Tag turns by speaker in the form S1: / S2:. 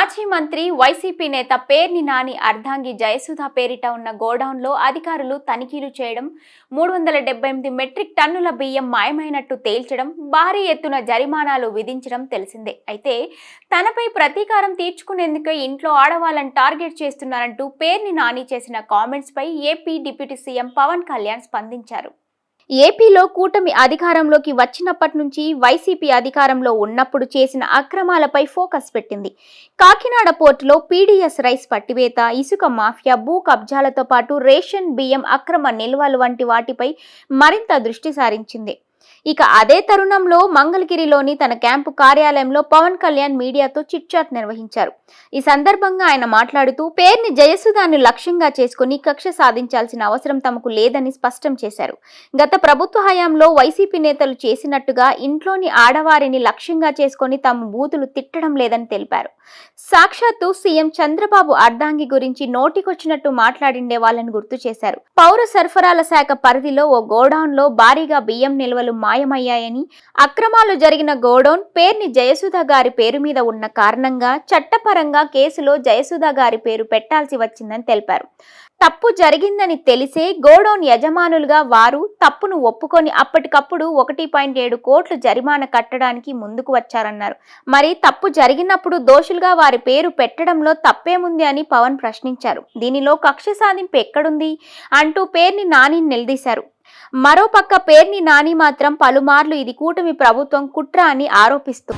S1: మాజీ మంత్రి వైసీపీ నేత పేర్ని నాని అర్ధాంగి జయసుధ పేరిట ఉన్న గోడౌన్లో అధికారులు తనిఖీలు చేయడం, 378 మెట్రిక్ టన్నుల బియ్యం మాయమైనట్టు తేల్చడం, భారీ ఎత్తున జరిమానాలు విధించడం తెలిసిందే. అయితే తనపై ప్రతీకారం తీర్చుకునేందుకు ఇంట్లో ఆడవాళ్ళని టార్గెట్ చేస్తున్నారంటూ పేర్ని నాని చేసిన కామెంట్స్ పై AP deputy CM Pawan Kalyan స్పందించారు. ఏపీలో కూటమి అధికారంలోకి వచ్చినప్పటి నుంచి వైసీపీ అధికారంలో ఉన్నప్పుడు చేసిన అక్రమాలపై ఫోకస్ పెట్టింది. కాకినాడ పోర్టులో పీడీఎస్ రైస్ పట్టివేత, ఇసుక మాఫియా, భూ కబ్జాలతో పాటు రేషన్ బియ్యం అక్రమ నిల్వలు వంటి వాటిపై మరింత దృష్టి సారించింది. ఇక అదే తరుణంలో మంగళగిరిలోని తన క్యాంపు కార్యాలయంలో పవన్ కళ్యాణ్ మీడియాతో చిట్చాట్ నిర్వహించారు. ఈ సందర్భంగా ఆయన మాట్లాడుతూ పేర్ని జయసుధాను లక్ష్యంగా చేసుకుని కక్ష సాధించాల్సిన అవసరం తమకు లేదని స్పష్టం చేశారు. గత ప్రభుత్వ హయాంలో వైసీపీ నేతలు చేసినట్టుగా ఇంట్లోని ఆడవారిని లక్ష్యంగా చేసుకుని తమ బూతులు తిట్టడం లేదని తెలిపారు. సాక్షాత్తు సీఎం చంద్రబాబు అర్ధాంగి గురించి నోటికొచ్చినట్టు మాట్లాడిండే వాళ్ళని గుర్తు చేశారు. పౌర సరఫరాల శాఖ పరిధిలో ఓ గోడౌన్ లో భారీగా బియ్యం నిల్వలు మాయమయ్యాయని, అక్రమాలు జరిగిన గోడౌన్ పేర్ని జయసుధ గారి పేరు మీద ఉన్న కారణంగా చట్టపరంగా కేసులో జయసుధ గారి పేరు పెట్టాల్సి వచ్చిందని తెలిపారు. తప్పు జరిగిందని తెలిసే గోడౌన్ యజమానులుగా వారు తప్పును ఒప్పుకొని అప్పటికప్పుడు 1.7 కోట్లు జరిమానా కట్టడానికి ముందుకు వచ్చారన్నారు. మరి తప్పు జరిగినప్పుడు దోషులుగా వారి పేరు పెట్టడంలో తప్పేముంది అని పవన్ ప్రశ్నించారు. దీనిలో కక్ష సాధింపు ఎక్కడుంది అంటూ పేర్ని నాని నిలదీశారు. మరోపక్క పేర్ని నాని మాత్రం పలుమార్లు ఇది కూటమి ప్రభుత్వం కుట్ర అని ఆరోపిస్తూ